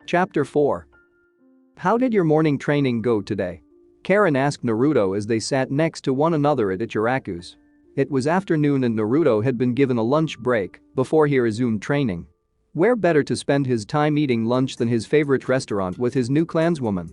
Chapter 4. How did your morning training go today? Karen asked Naruto as they sat next to one another at Ichiraku's. It was afternoon and Naruto had been given a lunch break before he resumed training. Where better to spend his time eating lunch than his favorite restaurant with his new clanswoman?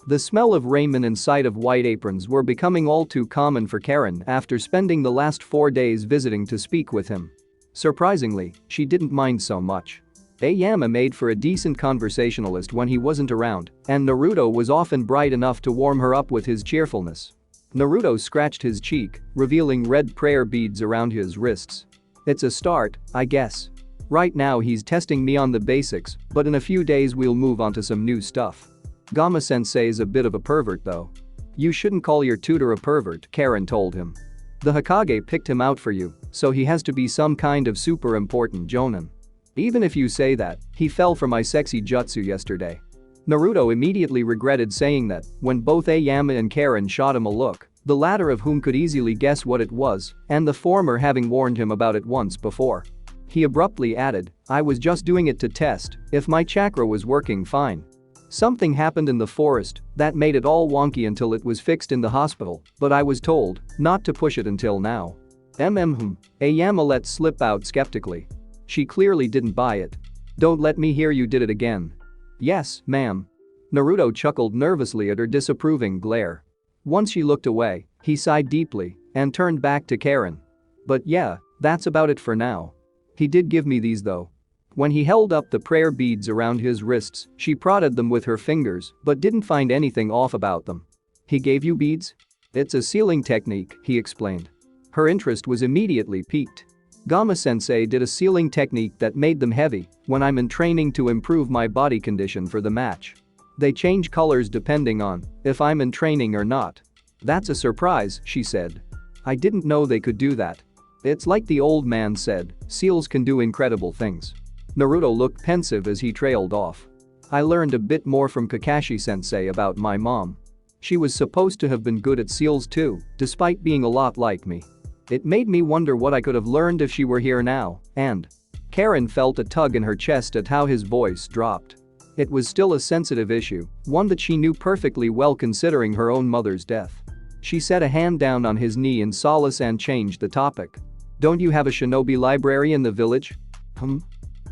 The smell of ramen and sight of white aprons were becoming all too common for Karen after spending the last 4 days visiting to speak with him. Surprisingly, she didn't mind so much. Ayama made for a decent conversationalist when he wasn't around, and Naruto was often bright enough to warm her up with his cheerfulness. Naruto scratched his cheek, revealing red prayer beads around his wrists. It's a start, I guess. Right now he's testing me on the basics, but in a few days we'll move on to some new stuff. Gamma-sensei's a bit of a pervert though. You shouldn't call your tutor a pervert, Karen told him. The Hokage picked him out for you, so he has to be some kind of super important jonin. Even if you say that, he fell for my sexy jutsu yesterday. Naruto immediately regretted saying that when both Ayama and Karen shot him a look, the latter of whom could easily guess what it was, and the former having warned him about it once before. He abruptly added, I was just doing it to test if my chakra was working fine. Something happened in the forest that made it all wonky until it was fixed in the hospital, but I was told not to push it until now. Ayama let slip out skeptically. She clearly didn't buy it. Don't let me hear you did it again. Yes, ma'am. Naruto chuckled nervously at her disapproving glare. Once she looked away, he sighed deeply and turned back to Karen. But yeah, that's about it for now. He did give me these though. When he held up the prayer beads around his wrists, she prodded them with her fingers but didn't find anything off about them. He gave you beads? It's a sealing technique, he explained. Her interest was immediately piqued. Gamma-sensei did a sealing technique that made them heavy when I'm in training to improve my body condition for the match. They change colors depending on if I'm in training or not. That's a surprise, she said. I didn't know they could do that. It's like the old man said, seals can do incredible things. Naruto looked pensive as he trailed off. I learned a bit more from Kakashi-sensei about my mom. She was supposed to have been good at seals too, despite being a lot like me. It made me wonder what I could have learned if she were here now, and Karen felt a tug in her chest at how his voice dropped. It was still a sensitive issue, one that she knew perfectly well considering her own mother's death. She set a hand down on his knee in solace and changed the topic. Don't you have a shinobi library in the village?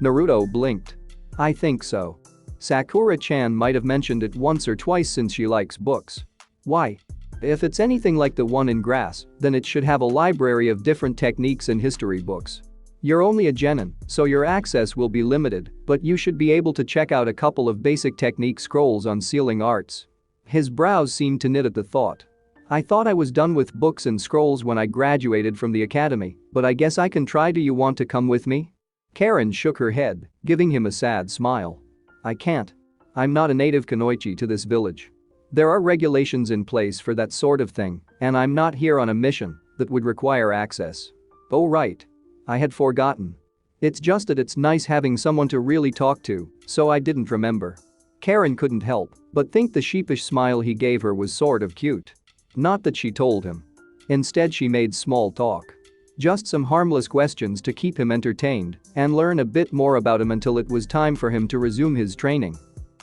Naruto blinked. I think so. Sakura-chan might have mentioned it once or twice since she likes books. Why? If it's anything like the one in Grass, then it should have a library of different techniques and history books. You're only a genin, so your access will be limited, but you should be able to check out a couple of basic technique scrolls on sealing arts. His brows seemed to knit at the thought. I thought I was done with books and scrolls when I graduated from the academy, but I guess I can try. Do you want to come with me? Karen shook her head, giving him a sad smile. I can't. I'm not a native kunoichi to this village. There are regulations in place for that sort of thing, and I'm not here on a mission that would require access. Oh right. I had forgotten. It's just that it's nice having someone to really talk to, so I didn't remember. Karen couldn't help but think the sheepish smile he gave her was sort of cute. Not that she told him. Instead she made small talk. Just some harmless questions to keep him entertained and learn a bit more about him until it was time for him to resume his training.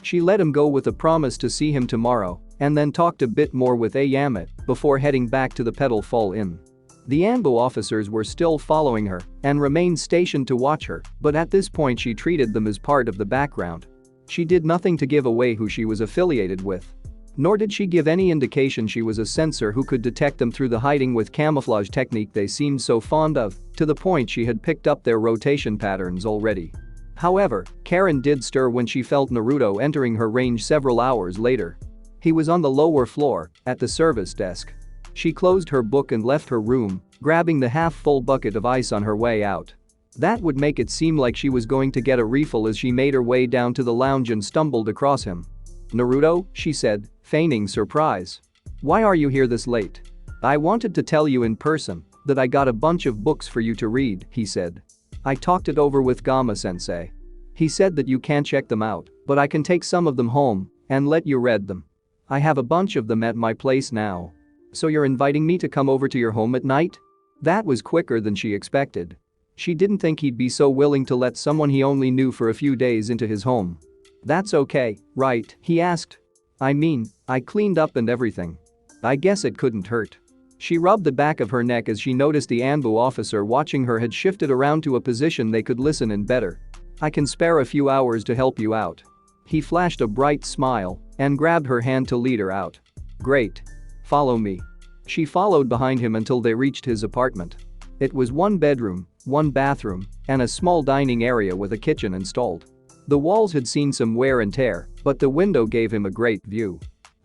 She let him go with a promise to see him tomorrow and then talked a bit more with Ayama before heading back to the Petal Fall Inn. The Anbo officers were still following her and remained stationed to watch her, but at this point she treated them as part of the background. She did nothing to give away who she was affiliated with. Nor did she give any indication she was a censor who could detect them through the hiding with camouflage technique they seemed so fond of, to the point she had picked up their rotation patterns already. However, Karen did stir when she felt Naruto entering her range several hours later. He was on the lower floor, at the service desk. She closed her book and left her room, grabbing the half-full bucket of ice on her way out. That would make it seem like she was going to get a refill as she made her way down to the lounge and stumbled across him. Naruto, she said, feigning surprise. Why are you here this late? I wanted to tell you in person that I got a bunch of books for you to read, he said. I talked it over with Gamma-sensei. He said that you can't check them out, but I can take some of them home and let you read them. I have a bunch of them at my place now. So you're inviting me to come over to your home at night? That was quicker than she expected. She didn't think he'd be so willing to let someone he only knew for a few days into his home. "That's okay, right?" he asked. "I mean, I cleaned up and everything. I guess it couldn't hurt." She rubbed the back of her neck as she noticed the ANBU officer watching her had shifted around to a position they could listen in better. "I can spare a few hours to help you out." He flashed a bright smile and grabbed her hand to lead her out. "Great. Follow me." She followed behind him until they reached his apartment. It was one bedroom, one bathroom, and a small dining area with a kitchen installed. The walls had seen some wear and tear, but the window gave him a great view.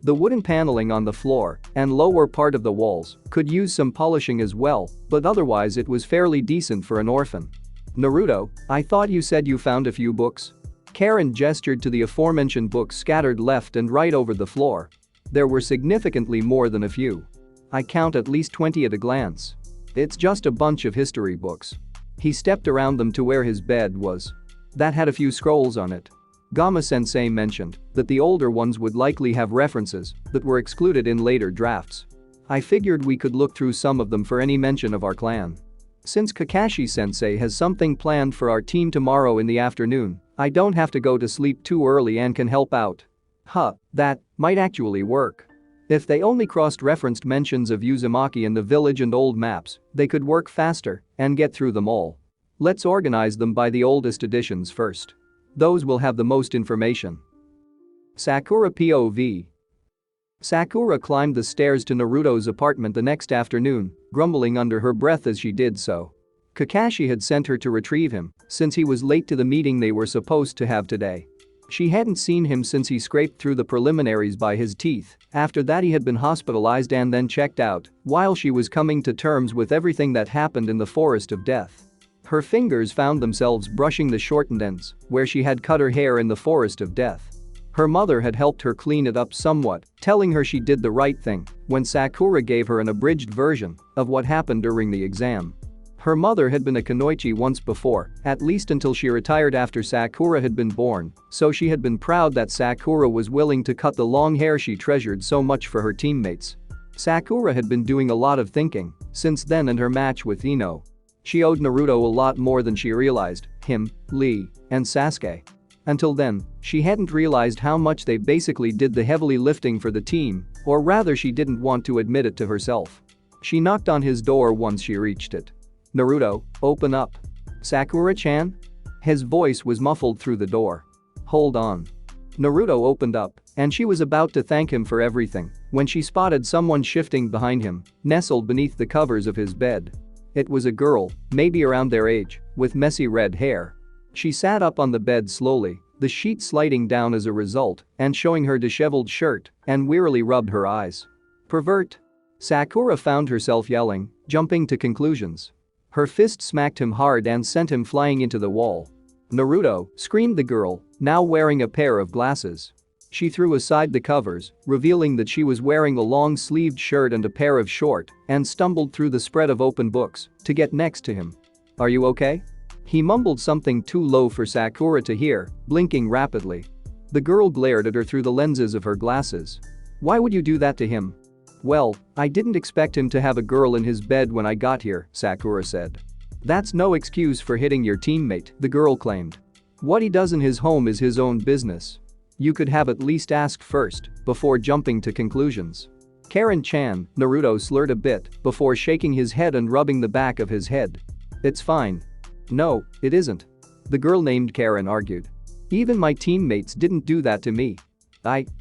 The wooden paneling on the floor and lower part of the walls could use some polishing as well, but otherwise it was fairly decent for an orphan. "Naruto, I thought you said you found a few books." Karen gestured to the aforementioned books scattered left and right over the floor. There were significantly more than a few. "I count at least 20 at a glance. It's just a bunch of history books." He stepped around them to where his bed was. That had a few scrolls on it. Gama-sensei mentioned that the older ones would likely have references that were excluded in later drafts. "I figured we could look through some of them for any mention of our clan. Since Kakashi-sensei has something planned for our team tomorrow in the afternoon, I don't have to go to sleep too early and can help out." That might actually work. If they only cross-referenced mentions of Uzumaki in the village and old maps, they could work faster and get through them all. "Let's organize them by the oldest editions first. Those will have the most information." Sakura POV. Sakura climbed the stairs to Naruto's apartment the next afternoon, grumbling under her breath as she did so. Kakashi had sent her to retrieve him since he was late to the meeting they were supposed to have today. She hadn't seen him since he scraped through the preliminaries by his teeth. After that he had been hospitalized and then checked out while she was coming to terms with everything that happened in the Forest of Death. Her fingers found themselves brushing the shortened ends where she had cut her hair in the Forest of Death. Her mother had helped her clean it up somewhat, telling her she did the right thing when Sakura gave her an abridged version of what happened during the exam. Her mother had been a kunoichi once before, at least until she retired after Sakura had been born, so she had been proud that Sakura was willing to cut the long hair she treasured so much for her teammates. Sakura had been doing a lot of thinking since then and her match with Ino. She owed Naruto a lot more than she realized, him, Lee, and Sasuke. Until then, she hadn't realized how much they basically did the heavily lifting for the team, or rather she didn't want to admit it to herself. She knocked on his door once she reached it. "Naruto, open up." "Sakura-chan?" His voice was muffled through the door. "Hold on." Naruto opened up, and she was about to thank him for everything when she spotted someone shifting behind him, nestled beneath the covers of his bed. It was a girl, maybe around their age, with messy red hair. She sat up on the bed slowly, the sheet sliding down as a result and showing her disheveled shirt, and wearily rubbed her eyes. "Pervert." Sakura found herself yelling, jumping to conclusions. Her fist smacked him hard and sent him flying into the wall. "Naruto," screamed the girl, now wearing a pair of glasses. She threw aside the covers, revealing that she was wearing a long-sleeved shirt and a pair of short, and stumbled through the spread of open books to get next to him. "Are you okay?" He mumbled something too low for Sakura to hear, blinking rapidly. The girl glared at her through the lenses of her glasses. "Why would you do that to him?" "Well, I didn't expect him to have a girl in his bed when I got here," Sakura said. "That's no excuse for hitting your teammate," the girl claimed. "What he does in his home is his own business. You could have at least asked first before jumping to conclusions." "Karen-chan," Naruto slurred a bit before shaking his head and rubbing the back of his head. "It's fine." "No, it isn't," the girl named Karen argued. "Even my teammates didn't do that to me."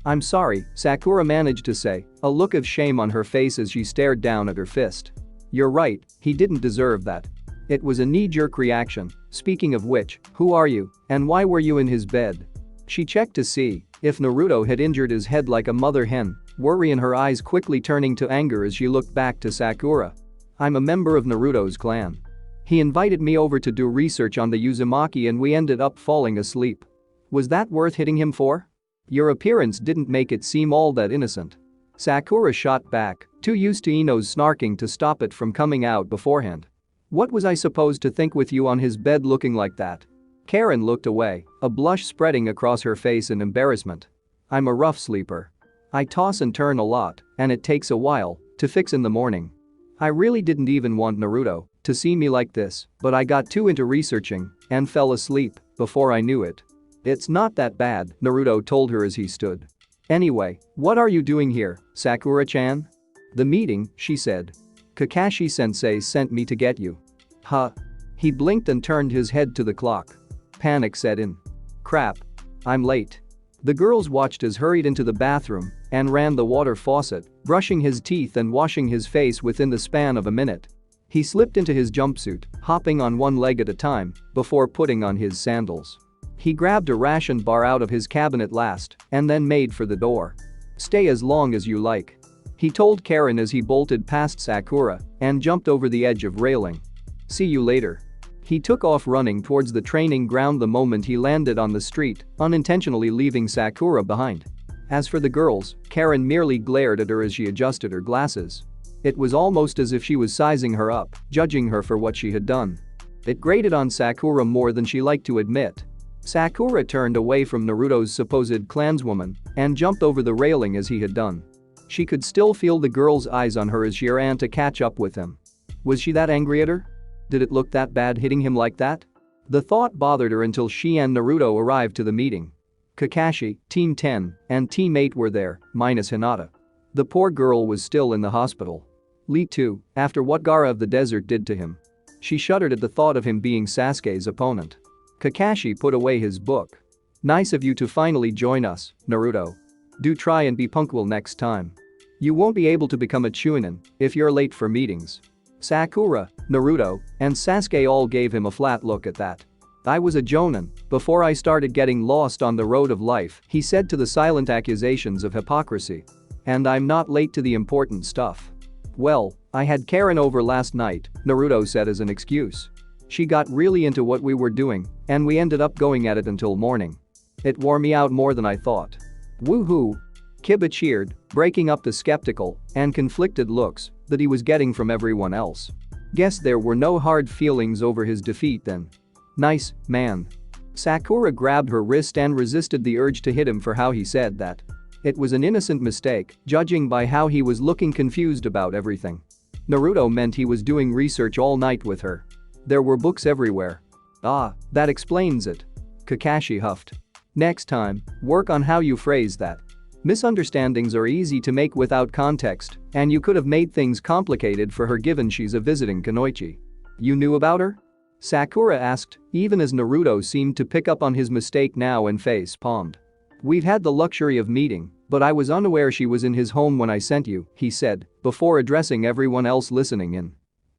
I'm sorry," Sakura managed to say, a look of shame on her face as she stared down at her fist. "You're right, he didn't deserve that. It was a knee-jerk reaction. Speaking of which, who are you, and why were you in his bed?" She checked to see if Naruto had injured his head like a mother hen, worry in her eyes quickly turning to anger as she looked back to Sakura. "I'm a member of Naruto's clan. He invited me over to do research on the Uzumaki and we ended up falling asleep. Was that worth hitting him for? Your appearance didn't make it seem all that innocent." Sakura shot back, too used to Ino's snarking to stop it from coming out beforehand. "What was I supposed to think with you on his bed looking like that?" Karen looked away, a blush spreading across her face in embarrassment. "I'm a rough sleeper. I toss and turn a lot, and it takes a while to fix in the morning. I really didn't even want Naruto to see me like this, but I got too into researching and fell asleep before I knew it." It's not that bad, Naruto told her as he stood. Anyway, what are you doing here, Sakura-chan? The meeting, she said. Kakashi-sensei sent me to get you. Huh? He blinked and turned his head to the clock. Panic set in. Crap. I'm late. The girls watched as hurried into the bathroom and ran the water faucet, brushing his teeth and washing his face within the span of a minute. He slipped into his jumpsuit, hopping on one leg at a time before putting on his sandals. He grabbed a ration bar out of his cabinet last and then made for the door. Stay as long as you like. He told Karen as he bolted past Sakura and jumped over the edge of railing. See you later. He took off running towards the training ground the moment he landed on the street, unintentionally leaving Sakura behind. As for the girls, Karen merely glared at her as she adjusted her glasses. It was almost as if she was sizing her up, judging her for what she had done. It grated on Sakura more than she liked to admit. Sakura turned away from Naruto's supposed clanswoman and jumped over the railing as he had done. She could still feel the girl's eyes on her as she ran to catch up with him. Was she that angry at her? Did it look that bad hitting him like that? The thought bothered her until she and Naruto arrived to the meeting. Kakashi, Team 10, and Team 8 were there, minus Hinata. The poor girl was still in the hospital. Lee too, after what Gaara of the desert did to him. She shuddered at the thought of him being Sasuke's opponent. Kakashi put away his book. Nice of you to finally join us, Naruto. Do try and be punctual next time. You won't be able to become a Chunin if you're late for meetings. Sakura, Naruto, and Sasuke all gave him a flat look at that. I was a Jonin before I started getting lost on the road of life, he said to the silent accusations of hypocrisy. And I'm not late to the important stuff. Well, I had Karen over last night, Naruto said as an excuse. She got really into what we were doing, and we ended up going at it until morning. It wore me out more than I thought. Woohoo! Kiba cheered, breaking up the skeptical and conflicted looks that he was getting from everyone else. Guess there were no hard feelings over his defeat then. Nice, man. Sakura grabbed her wrist and resisted the urge to hit him for how he said that. It was an innocent mistake, judging by how he was looking confused about everything. Naruto meant he was doing research all night with her. There were books everywhere. Ah, that explains it. Kakashi huffed. Next time, work on how you phrase that. Misunderstandings are easy to make without context, and you could have made things complicated for her given she's a visiting kunoichi. You knew about her? Sakura asked, even as Naruto seemed to pick up on his mistake now and face palmed. We've had the luxury of meeting, but I was unaware she was in his home when I sent you, he said, before addressing everyone else listening in.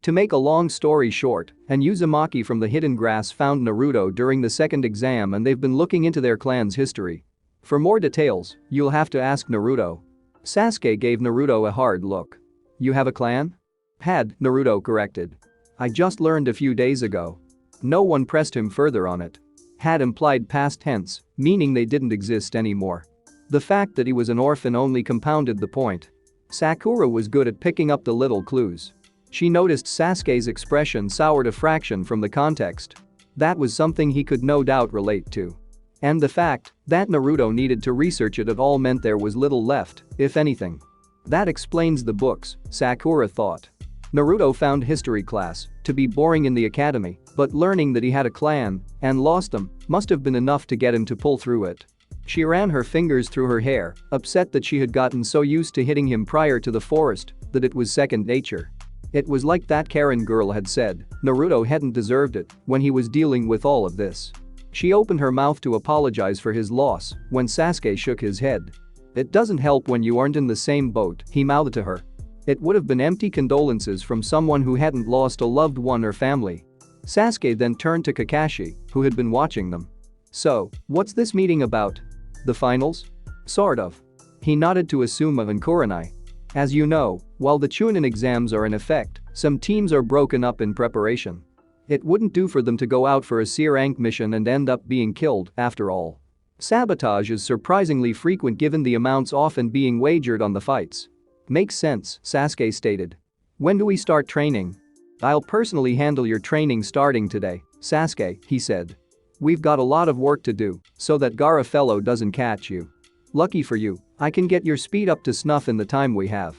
To make a long story short, and Uzumaki from the Hidden Grass found Naruto during the second exam and they've been looking into their clan's history. For more details, you'll have to ask Naruto. Sasuke gave Naruto a hard look. You have a clan? Had, Naruto corrected. I just learned a few days ago. No one pressed him further on it. Had implied past tense, meaning they didn't exist anymore. The fact that he was an orphan only compounded the point. Sakura was good at picking up the little clues. She noticed Sasuke's expression soured a fraction from the context. That was something he could no doubt relate to. And the fact that Naruto needed to research it at all meant there was little left, if anything. That explains the books, Sakura thought. Naruto found history class to be boring in the academy, but learning that he had a clan and lost them must have been enough to get him to pull through it. She ran her fingers through her hair, upset that she had gotten so used to hitting him prior to the forest that it was second nature. It was like that Karen girl had said, Naruto hadn't deserved it when he was dealing with all of this. She opened her mouth to apologize for his loss when Sasuke shook his head. It doesn't help when you aren't in the same boat, he mouthed to her. It would have been empty condolences from someone who hadn't lost a loved one or family. Sasuke then turned to Kakashi, who had been watching them. So, what's this meeting about? The finals? Sort of. He nodded to Asuma and Kurenai. As you know, while the Chunin exams are in effect, some teams are broken up in preparation. It wouldn't do for them to go out for a C-rank mission and end up being killed, after all. Sabotage is surprisingly frequent given the amounts often being wagered on the fights. Makes sense, Sasuke stated. When do we start training? I'll personally handle your training starting today, Sasuke, he said. We've got a lot of work to do so that Gaara fellow doesn't catch you. Lucky for you, I can get your speed up to snuff in the time we have.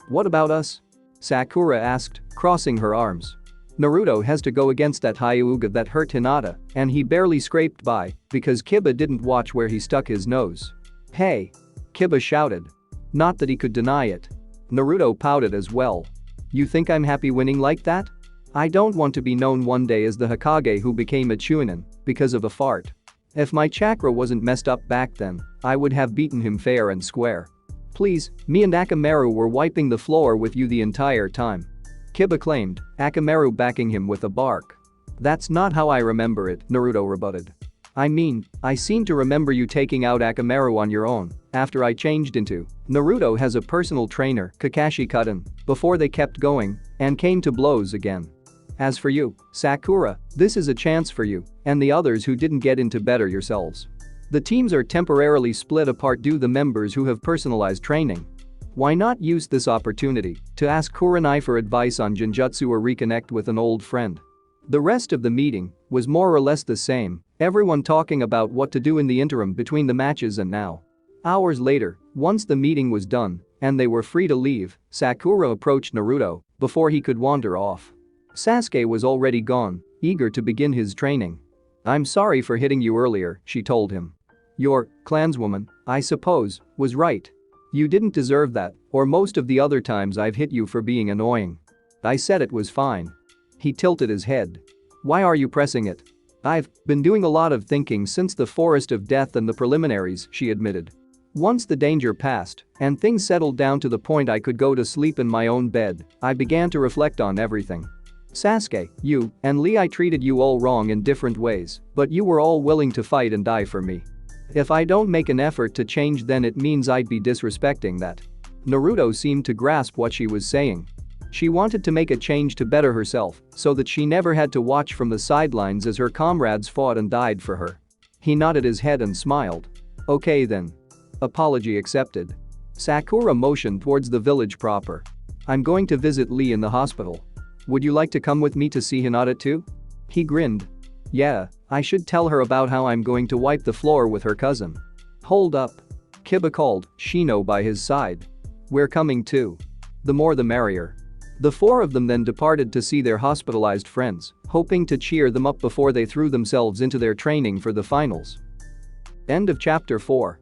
What about us? Sakura asked, crossing her arms. Naruto has to go against that Hyuga that hurt Hinata, and he barely scraped by because Kiba didn't watch where he stuck his nose. Hey! Kiba shouted. Not that he could deny it. Naruto pouted as well. You think I'm happy winning like that? I don't want to be known one day as the Hokage who became a Chunin because of a fart. If my chakra wasn't messed up back then, I would have beaten him fair and square. Please, me and Akamaru were wiping the floor with you the entire time. Kiba claimed, Akamaru backing him with a bark. That's not how I remember it, Naruto rebutted. I mean, I seem to remember you taking out Akamaru on your own after I changed into. Naruto has a personal trainer, Kakashi Kuden, before they kept going and came to blows again. As for you, Sakura, this is a chance for you and the others who didn't get into better yourselves. The teams are temporarily split apart due to the members who have personalized training. Why not use this opportunity to ask Kurenai for advice on Genjutsu or reconnect with an old friend? The rest of the meeting was more or less the same, everyone talking about what to do in the interim between the matches and now. Hours later, once the meeting was done and they were free to leave, Sakura approached Naruto before he could wander off. Sasuke was already gone, eager to begin his training. I'm sorry for hitting you earlier, she told him. Your clanswoman, I suppose, was right. You didn't deserve that, or most of the other times I've hit you for being annoying. I said it was fine. He tilted his head. Why are you pressing it? I've been doing a lot of thinking since the Forest of Death and the preliminaries, she admitted. Once the danger passed and things settled down to the point I could go to sleep in my own bed, I began to reflect on everything. Sasuke, you and Lee, I treated you all wrong in different ways, but you were all willing to fight and die for me. If I don't make an effort to change, then it means I'd be disrespecting that. Naruto seemed to grasp what she was saying. She wanted to make a change to better herself so that she never had to watch from the sidelines as her comrades fought and died for her. He nodded his head and smiled. Okay then. Apology accepted. Sakura motioned towards the village proper. I'm going to visit Lee in the hospital. Would you like to come with me to see Hinata too? He grinned. Yeah, I should tell her about how I'm going to wipe the floor with her cousin. Hold up. Kiba called, Shino by his side. We're coming too. The more the merrier. The four of them then departed to see their hospitalized friends, hoping to cheer them up before they threw themselves into their training for the finals. End of chapter 4.